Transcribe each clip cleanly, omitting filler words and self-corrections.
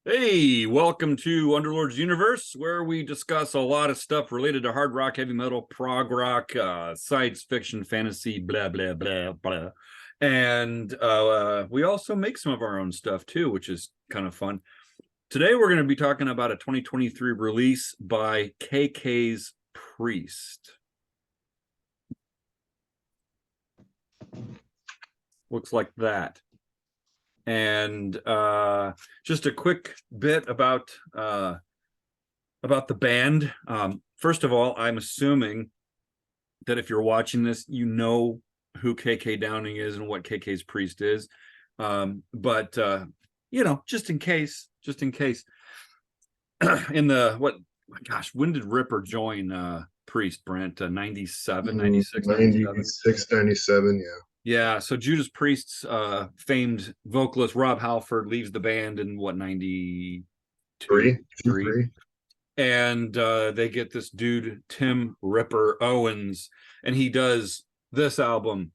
Hey, welcome to Underlords Universe, where we discuss a lot of stuff related to hard rock, heavy metal, prog rock, science fiction, fantasy, blah, blah, blah, blah. And we also make some of our own stuff too, which is kind of fun. Today, we're going to be talking about a 2023 release by KK's Priest. Looks like that. And just a quick bit about the band. First of all, I'm assuming that if you're watching this, you know who KK Downing is and what KK's Priest is. But just in case, in the when did Ripper join Priest, Brent? 97, 96, 96, 97, yeah. Yeah, so Judas Priest's famed vocalist Rob Halford leaves the band in 92, Three. and they get this dude Tim Ripper Owens, and he does this album,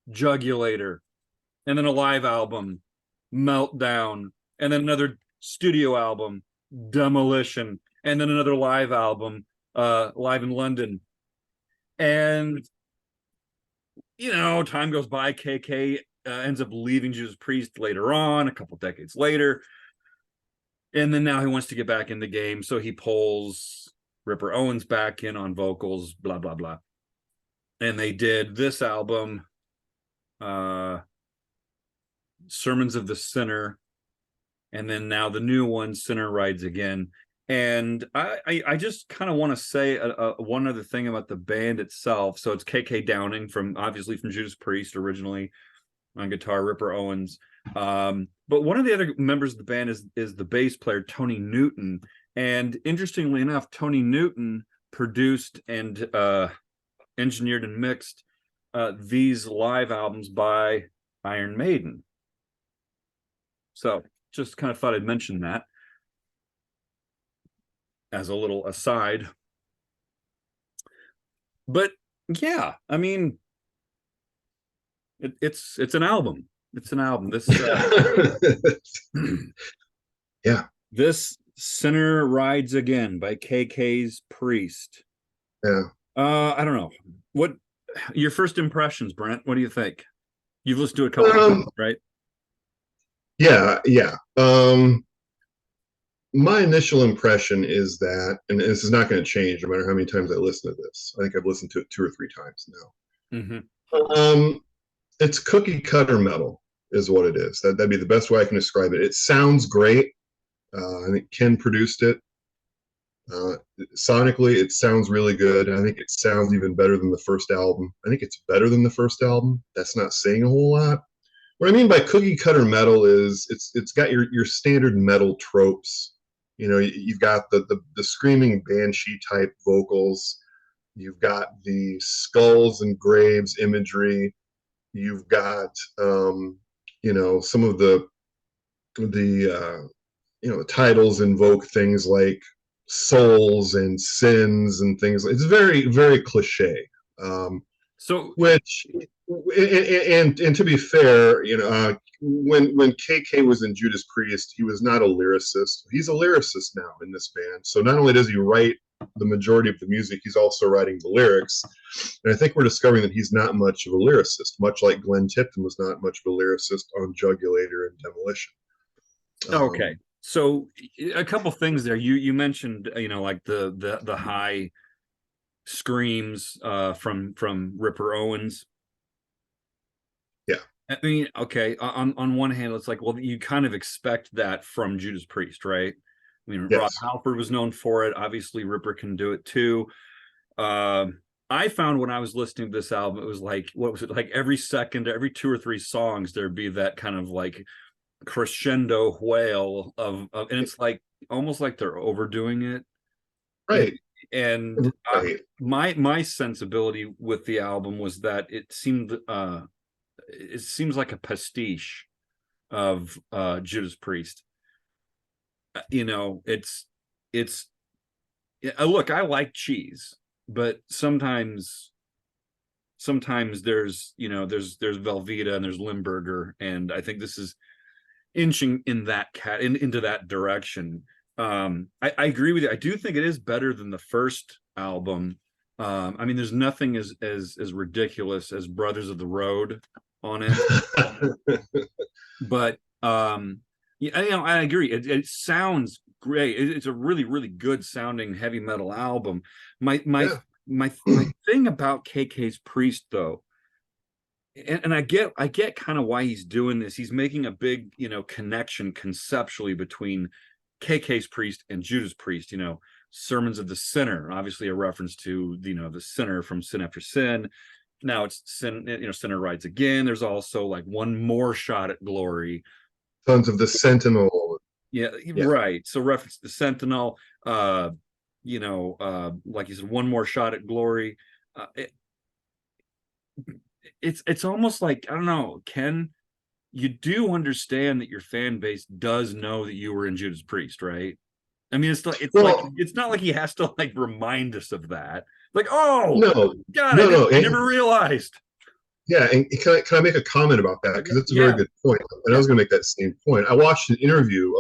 Jugulator, and then a live album, Meltdown, and then another studio album, Demolition, and then another live album, Live in London, and time goes by. KK ends up leaving Judas Priest later on, a couple decades later. And then now he wants to get back in the game. So he pulls Ripper Owens back in on vocals, blah, blah, blah. And they did this album, Sermons of the Sinner. And then now the new one, Sinner Rides Again. And I just kind of want to say one other thing about the band itself. So it's KK Downing obviously from Judas Priest originally on guitar, Ripper Owens. But one of the other members of the band is the bass player, Tony Newton. And interestingly enough, Tony Newton produced and engineered and mixed these live albums by Iron Maiden. So just kind of thought I'd mention that as a little aside. But yeah, I mean, it's an album. It's an album. This yeah. This Sinner Rides Again by KK's Priest. Yeah. I don't know. What your first impressions, Brent? What do you think? You've listened to it a couple times, right? Yeah. My initial impression is that, and this is not going to change no matter how many times I listen to this. I think I've listened to it 2 or 3 times now. Mm-hmm. It's cookie cutter metal is what it is. That'd be the best way I can describe it. It sounds great. I think Ken produced it. Sonically, it sounds really good. I think it sounds even better than the first album. I think it's better than the first album. That's not saying a whole lot. What I mean by cookie cutter metal is it's got your standard metal tropes. You've got the screaming banshee type vocals. You've got the skulls and graves imagery. You've got some of the titles invoke things like souls and sins and things. It's very, very cliche. Which and to be fair, when KK was in Judas Priest, he was not a lyricist. He's a lyricist now in this band. So not only does he write the majority of the music, he's also writing the lyrics. And I think we're discovering that he's not much of a lyricist, much like Glenn Tipton was not much of a lyricist on Jugulator and Demolition. Okay. So a couple things there. You mentioned, like the high screams from Ripper Owens. Yeah. I mean, okay, on one hand, it's like, well, you kind of expect that from Judas Priest, right? I mean, yes. Rob Halford was known for it. Obviously, Ripper can do it too. I found when I was listening to this album, it was like, what was it? Like every 2 or 3 songs, there'd be that kind of like crescendo wail of and it's like almost like they're overdoing it. Right. And my sensibility with the album was that it seems like a pastiche of Judas Priest. Look, I like cheese, but sometimes there's there's Velveeta and there's Limburger, and I think this is inching in into that direction. I agree with you. I do think it is better than the first album. I mean, there's nothing as ridiculous as Brothers of the Road on it, but yeah, I agree. It sounds great. It's a really, really good sounding heavy metal album. My thing about KK's Priest, though, and I get kind of why he's doing this. He's making a big, connection conceptually between KK's Priest and Judas Priest. Sermons of the Sinner, obviously a reference to the sinner from Sin After Sin. Now it's Sin, Sinner Rides Again. There's also like One More Shot at Glory. Sons of the Sentinel. Yeah, right. So reference to the Sentinel. Like you said, One More Shot at Glory. It's almost like, I don't know, Ken, you do understand that your fan base does know that you were in Judas Priest, right? I mean, it's not like he has to like remind us of that. Like, oh no, God, I never realized. Yeah, and can I make a comment about that, because it's a very good point, and I was going to make that same point. I watched an interview,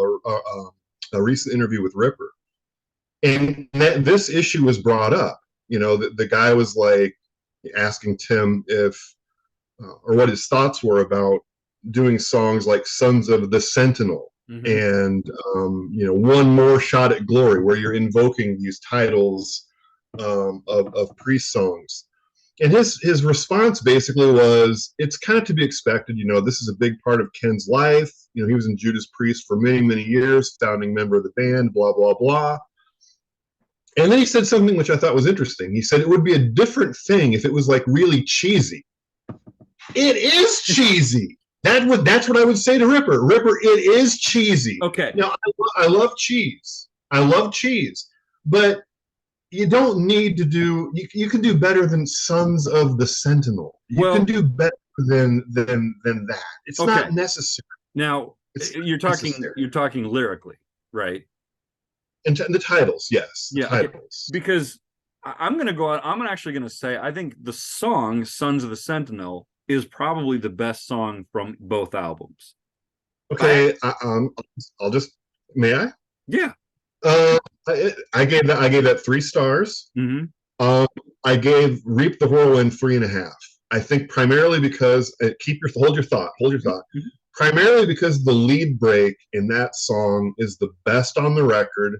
a recent interview with Ripper, and this issue was brought up. The guy was like asking Tim if or what his thoughts were about doing songs like Sons of the Sentinel, and One More Shot at Glory, where you're invoking these titles of Priest songs. And his response basically was, it's kind of to be expected. This is a big part of Ken's life. He was in Judas Priest for many, many years, founding member of the band, blah, blah, blah. And then he said something which I thought was interesting. He said it would be a different thing if it was like really cheesy. It is cheesy. That's what I would say to Ripper. Ripper, it is cheesy. Okay. Now, I love cheese. But you don't need to do. You can do better than Sons of the Sentinel. You can do better than that. It's not necessary. Now you're talking lyrically, right? And the titles, yes. Titles. Because I'm going to go out. I'm actually going to say I think the song "Sons of the Sentinel" is probably the best song from both albums. Okay, I'll just. May I? Yeah. I gave that 3 stars. I gave Reap the Whirlwind 3.5. I think primarily because hold your thought. Primarily because the lead break in that song is the best on the record,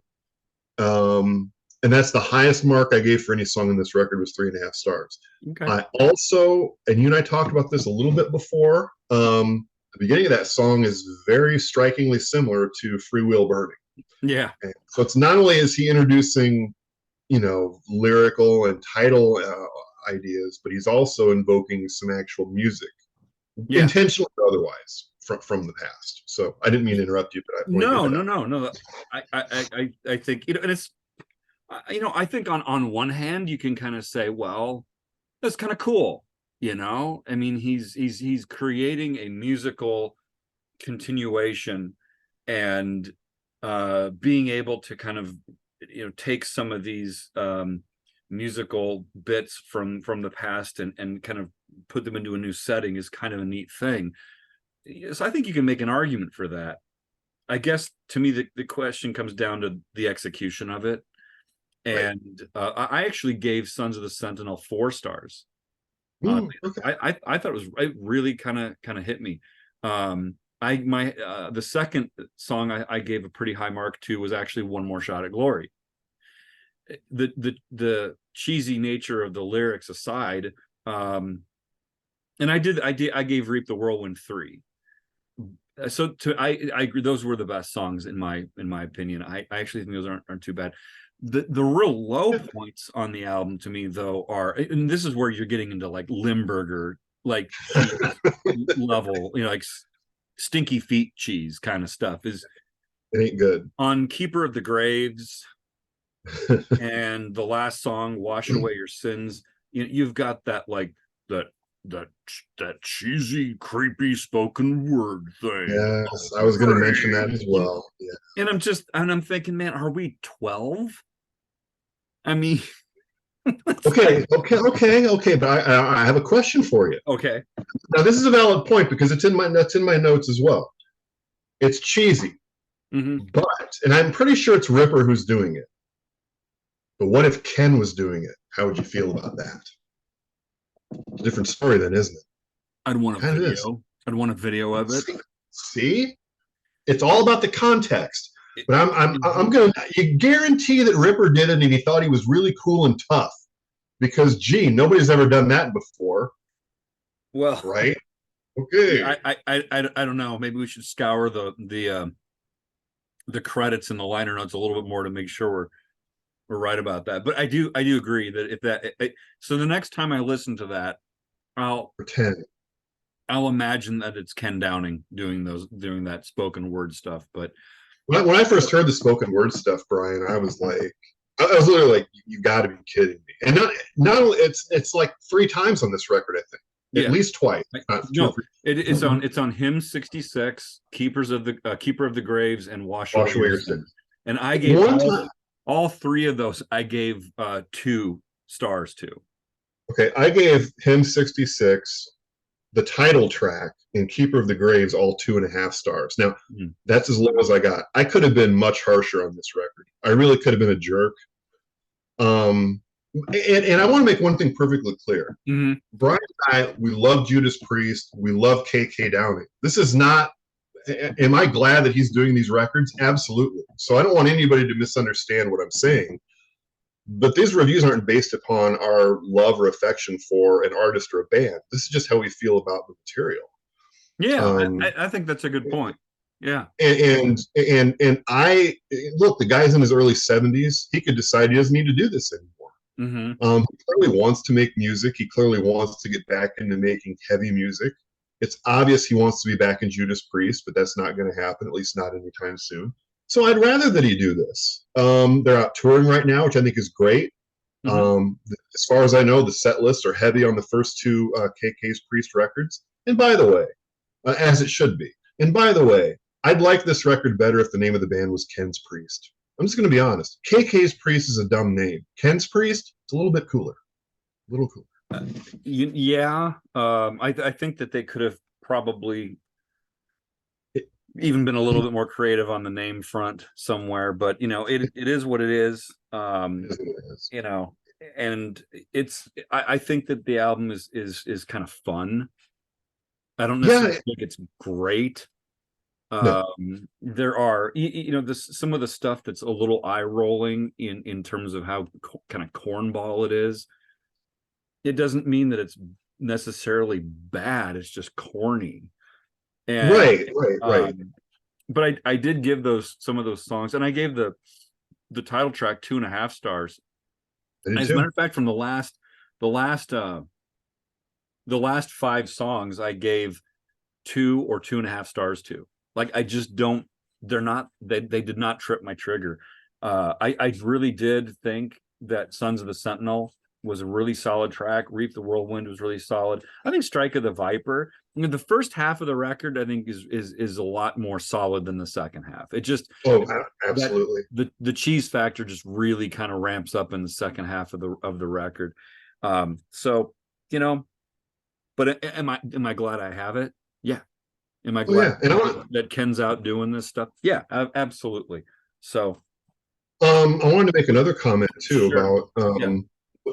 and that's the highest mark I gave for any song in this record, was 3.5 stars. Okay. I also, and you and I talked about this a little bit before. The beginning of that song is very strikingly similar to Free Will Burning. Yeah. And so it's not only is he introducing, lyrical and title ideas, but he's also invoking some actual music, intentionally or otherwise, from the past. So I didn't mean to interrupt you, but no. I think and it's I think on one hand you can kind of say, well, that's kind of cool. I mean, he's creating a musical continuation and being able to kind of take some of these musical bits from the past and kind of put them into a new setting is kind of a neat thing. So I think you can make an argument for that. I guess to me the question comes down to the execution of it. And I actually gave Sons of the Sentinel 4 stars. Okay. I thought it really kind of hit me. The second song I gave a pretty high mark to was actually One More Shot at Glory. The cheesy nature of the lyrics aside, and I gave Reap the Whirlwind 3. So I agree, those were the best songs in my opinion. I actually think those aren't too bad. The real low points on the album to me though are, and this is where you're getting into like Limburger like level, like stinky feet cheese kind of stuff, is it ain't good. On Keeper of the Graves and the last song, Wash Away Your Sins, you've got that like that cheesy, creepy spoken word thing. Yes, I was going to mention that as well. Yeah. And I'm thinking, man, are we 12? I mean, okay. But I have a question for you. Okay. Now this is a valid point because that's in my notes as well. It's cheesy, Hmm. and I'm pretty sure it's Ripper who's doing it. But what if Ken was doing it? How would you feel about that? It's a different story then, isn't it? I'd want a Kind of is. video. I'd want a video of it. See? It's all about the context. It- But I'm gonna you guarantee that Ripper did it and he thought he was really cool and tough. Because gee, nobody's ever done that before. well, Right? Okay. yeah, I don't know. Maybe we should scour the credits and the liner notes a little bit more to make sure we're right about that. But I do agree that if that so the next time I listen to that, I'll Pretend. I'll imagine that it's Ken Downing doing that spoken word stuff. But When I first heard the spoken word stuff, Brian, I was like, I was literally like, "You got to be kidding me!" And not only it's like 3 times on this record, I think, yeah, at least twice, not 2 or no, 3. it's on hymn 66, Keepers of the Keeper of the Graves, and Wash Wash Away away Your your Sins. sins. And I gave One time, all 3 of those. I gave 2 stars to. okay, I gave him 66, the title track, and Keeper of the Graves all 2.5 stars. Now, that's as low as I got. I could have been much harsher on this record. I really could have been a jerk. And I want to make one thing perfectly clear. Mm-hmm. Brian and I, we love Judas Priest. We love KK Downing. This is not, am I glad that he's doing these records? Absolutely. So I don't want anybody to misunderstand what I'm saying. But these reviews aren't based upon our love or affection for an artist or a band. This is just how we feel about the material. Yeah, I think that's a good point. Yeah. And I look, the guy's in his early 70s. He could decide he doesn't need to do this anymore. Mm-hmm. He clearly wants to make music. He clearly wants to get back into making heavy music. It's obvious he wants to be back in Judas Priest, but that's not going to happen, at least not anytime soon. So I'd rather that he do this. They're out touring right now, which I think is great. Mm-hmm. As far as I know, the set lists are heavy on the first 2 KK's Priest records. And by the way, as it should be. And by the way, I'd like this record better if the name of the band was Ken's Priest. I'm just going to be honest. KK's Priest is a dumb name. Ken's Priest, it's a little bit cooler. A little cooler. Yeah. I think that they could have probably even been a little bit more creative on the name front somewhere, but it is what it is. You know, and I think that the album is kind of fun. I don't necessarily think it's great. No. There are some of the stuff that's a little eye rolling in terms of how kind of cornball it is. It doesn't mean that it's necessarily bad. It's just corny. And, right. But I did give some of those songs, and I gave the title track 2.5 stars. As a matter of fact, from the last 5 songs, I gave 2 or 2.5 stars to. Like, I just don't. They did not trip my trigger. I really did think that Sons of the Sentinel was a really solid track. Reap the Whirlwind was really solid. I think Strike of the Viper, the first half of the record, I think is a lot more solid than the second half. It just absolutely the cheese factor just really kind of ramps up in the second half of the record. So but am I glad I have it? Yeah. Am I glad that Ken's out doing this stuff? Yeah, absolutely. So I wanted to make another comment too about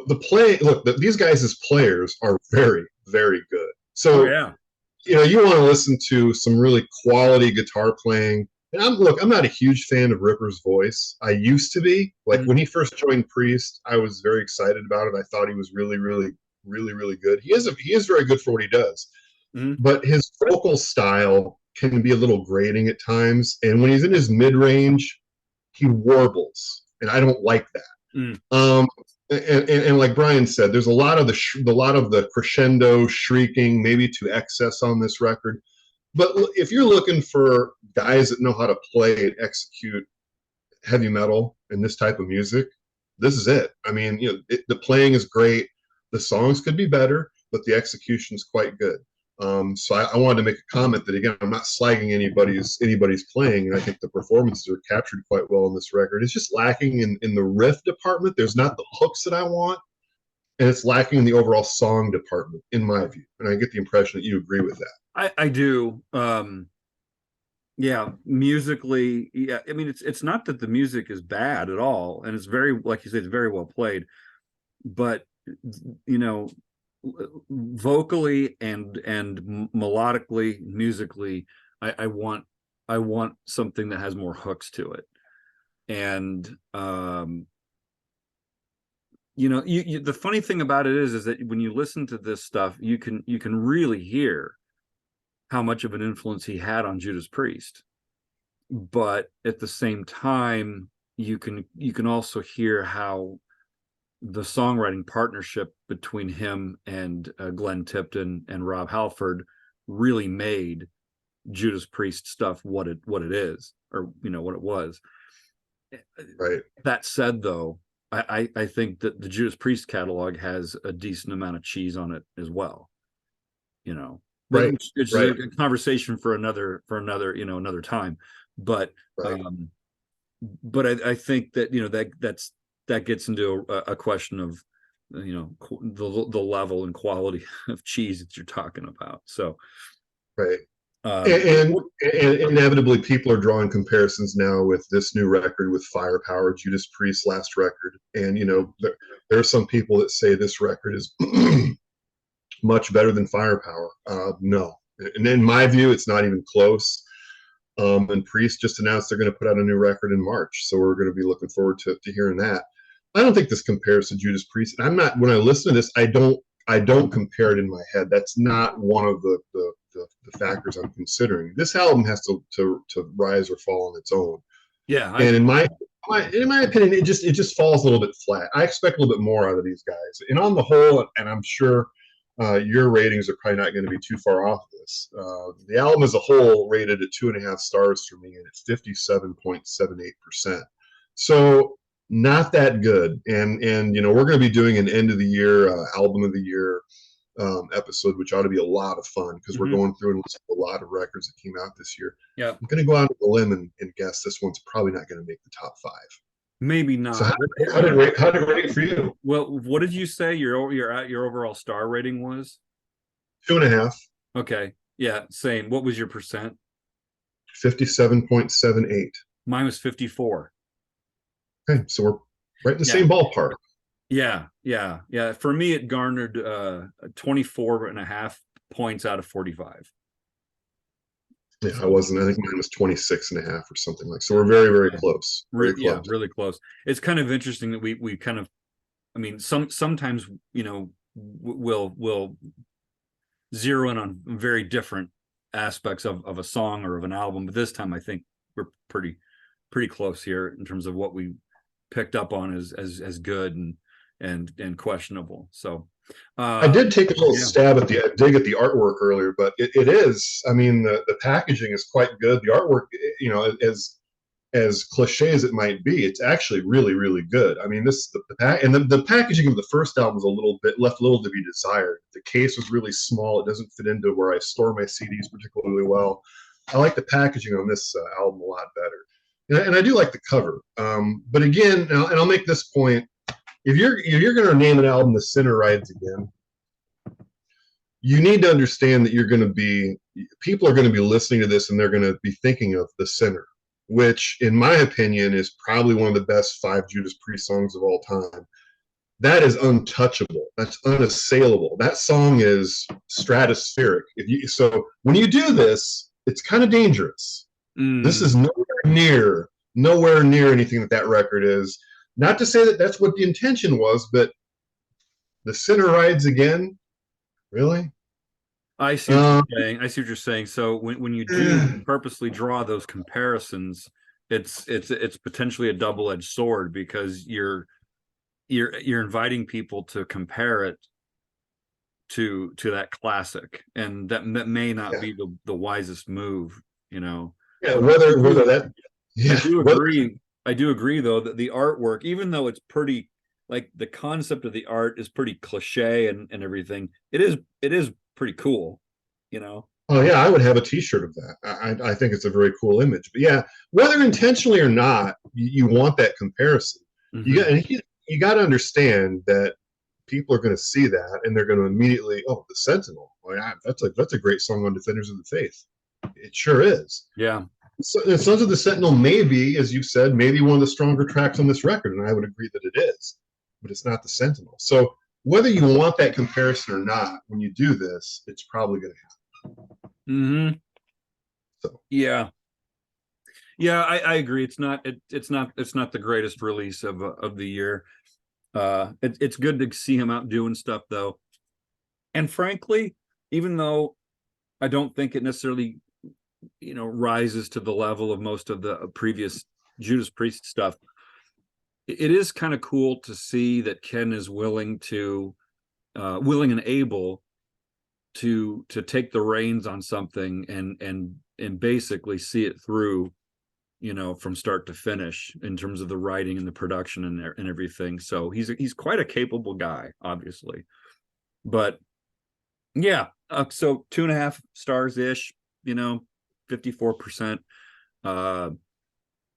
the play. Look, these guys as players are very, very good. So you want to listen to some really quality guitar playing. And I'm not a huge fan of Ripper's voice. I used to be. Like when he first joined Priest, I was very excited about it. I thought he was really, really, really, really good. He is very good for what he does. But his vocal style can be a little grating at times. And when he's in his mid-range, he warbles, and I don't like that. And like Brian said, there's a lot of the crescendo shrieking, maybe to excess on this record. But if you're looking for guys that know how to play and execute heavy metal and this type of music, this is it. I mean, the playing is great. The songs could be better, but the execution is quite good. So I wanted to make a comment that, again, I'm not slagging anybody's playing, and I think the performances are captured quite well on this record. It's just lacking in the riff department. There's not the hooks that I want, and it's lacking in the overall song department, in my view. And I get the impression that you agree with that. I do. Yeah, musically, yeah. I mean, it's not that the music is bad at all, and it's very, like you said, it's very well played. But you know, vocally and melodically, musically, I want something that has more hooks to it. And the funny thing about it is that when you listen to this stuff, you can really hear how much of an influence he had on Judas Priest. But at the same time, you can also hear how the songwriting partnership between him and Glenn Tipton and Rob Halford really made Judas Priest stuff what it is, or what it was. Right. That said, though, I think that the Judas Priest catalog has a decent amount of cheese on it as well. But Right. it's Right. a conversation for another another time. But Right. I think that that gets into a question of the level and quality of cheese that you're talking about. So Right. um And inevitably, people are drawing comparisons now with this new record with Firepower, Judas Priest's last record. And, there are some people that say this record is much better than Firepower. No. And in my view, it's not even close. And Priest just announced they're going to put out a new record in March. So we're going to be looking forward to hearing that. I don't think this compares to Judas Priest. And I'm not, when I listen to this, I don't compare it in my head. That's not one of the factors I'm considering. This album has to rise or fall on its own. yeah, I And agree. in my opinion, it just falls a little bit flat. I expect a little bit more out of these guys. And on the whole, and I'm sure your ratings are probably not going to be too far off this. The album as a whole rated at 2.5 stars for me, and it's 57.78%. So not that good. And we're going to be doing an end of the year album of the year episode, which ought to be a lot of fun because we're going through and listening to a lot of records that came out this year. Yeah, I'm going to go out on a limb and guess this one's probably not going to make the top 5. maybe So not. how did it rate for you? Well, what did you say your overall star rating was? 2.5. Okay, yeah, same. What was your percent? 57.78. Mine was 54. Okay, so we're right in the Yeah. same ballpark. Yeah. For me, it garnered 24 and a half points out of 45. Yeah, I wasn't. I think mine was 26.5 or something like. So we're very, very Yeah. close. Very close. Yeah, really close. It's kind of interesting that we kind of, I mean, sometimes we'll zero in on very different aspects of a song or of an album, but this time I think we're pretty close here in terms of what we picked up on as good and questionable. So I did take a little yeah. stab at the dig at the artwork earlier, but it is. I mean, the packaging is quite good. The artwork, as cliche as it might be, it's actually really, really good. I mean, the packaging of the first album was a little bit left a little to be desired. The case was really small. It doesn't fit into where I store my CDs particularly well. I like the packaging on this album a lot better, and I do like the cover. But again, and I'll make this point: if you're going to name an album "The Sinner Rides Again," you need to understand that people are going to be listening to this and they're going to be thinking of The Sinner, which in my opinion is probably one of the best 5 Judas Priest songs of all time. That is untouchable. That's unassailable. That song is stratospheric. So when you do this, it's kind of dangerous. This is nowhere near anything that record is. Not to say that that's what the intention was, but The Sinner Rides Again. Really? I see what you're saying. I see what you're saying. So when you do purposely draw those comparisons, it's potentially a double-edged sword because you're inviting people to compare it to that classic, and that may not be the wisest move. Yeah, whether that. Yeah, I do agree though that the artwork, even though it's pretty, like the concept of the art is pretty cliche and everything, it is pretty cool, Oh yeah, I would have a T-shirt of that. I think it's a very cool image. But yeah, whether intentionally or not, you want that comparison. You got to understand that people are going to see that and they're going to immediately, oh, the Sentinel. Well, yeah, that's a great song on Defenders of the Faith. It sure is. Yeah. So, Sons of the Sentinel may be, as you've said, maybe one of the stronger tracks on this record, and I would agree that it is, but it's not the Sentinel. So whether you want that comparison or not, when you do this, it's probably going to happen. Mm-hmm. So Yeah. Yeah, I agree. It's not the greatest release of the year. It's good to see him out doing stuff though. And frankly, even though I don't think it necessarily, rises to the level of most of the previous Judas Priest stuff, it is kind of cool to see that Ken is willing and able to take the reins on something and basically see it through, from start to finish in terms of the writing and the production and everything. So he's quite a capable guy, obviously. But yeah, so 2.5 stars ish, 54%.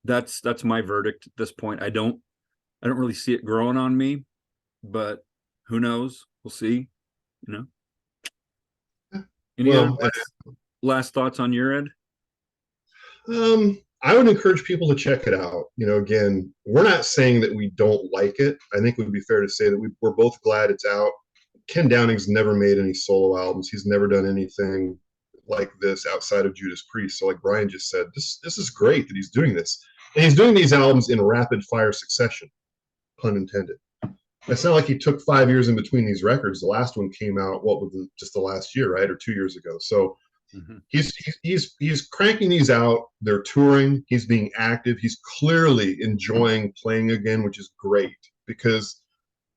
That's my verdict at this point. I don't really see it growing on me, but who knows? We'll see. Any other well, last thoughts on your end? I would encourage people to check it out. Again, we're not saying that we don't like it. I think it would be fair to say that we're both glad it's out. Ken Downing's never made any solo albums. He's never done anything like this outside of Judas Priest. So like Brian just said, this is great that he's doing this. And he's doing these albums in rapid fire succession, pun intended. It's not like he took 5 years in between these records. The last one came out, just the last year, right? Or 2 years ago. So he's cranking these out. They're touring. He's being active. He's clearly enjoying playing again, which is great because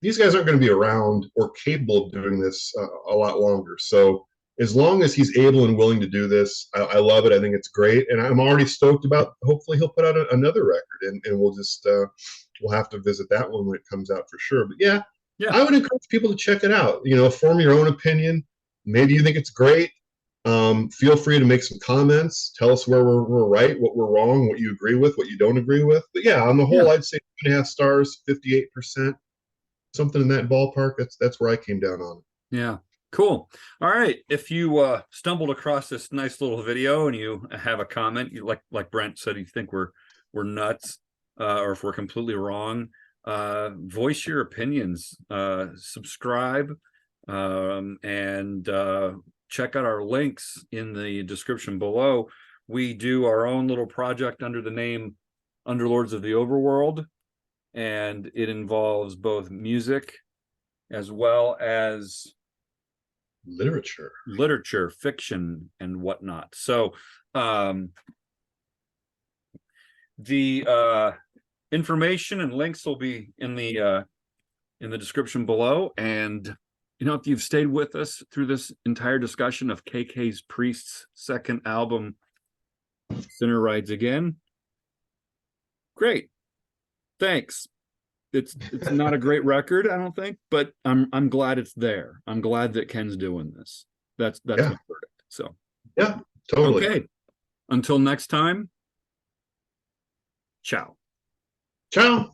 these guys aren't going to be around or capable of doing this a lot longer. So as long as he's able and willing to do this, I love it. I think it's great, and I'm already stoked about. Hopefully, he'll put out another record, and we'll just we'll have to visit that one when it comes out for sure. But yeah, I would encourage people to check it out. Form your own opinion. Maybe you think it's great. Feel free to make some comments. Tell us where we're right, what we're wrong, what you agree with, what you don't agree with. But yeah, on the whole, I'd say 2.5 stars, 58%. Something in that ballpark. That's where I came down on it. Yeah, cool. All right, if you stumbled across this nice little video and you have a comment, you like Brent said, you think we're nuts, or if we're completely wrong, voice your opinions, subscribe, and check out our links in the description below. We do our own little project under the name Underlords of the Overworld, and it involves both music as well as literature, fiction, and whatnot. So the information and links will be in the description below. And if you've stayed with us through this entire discussion of KK's Priest's second album, Sinner Rides Again, great. Thanks. It's not a great record, I don't think, but I'm glad it's there. I'm glad that Ken's doing this. That's my verdict. So yeah, totally. Okay. Until next time. Ciao. Ciao.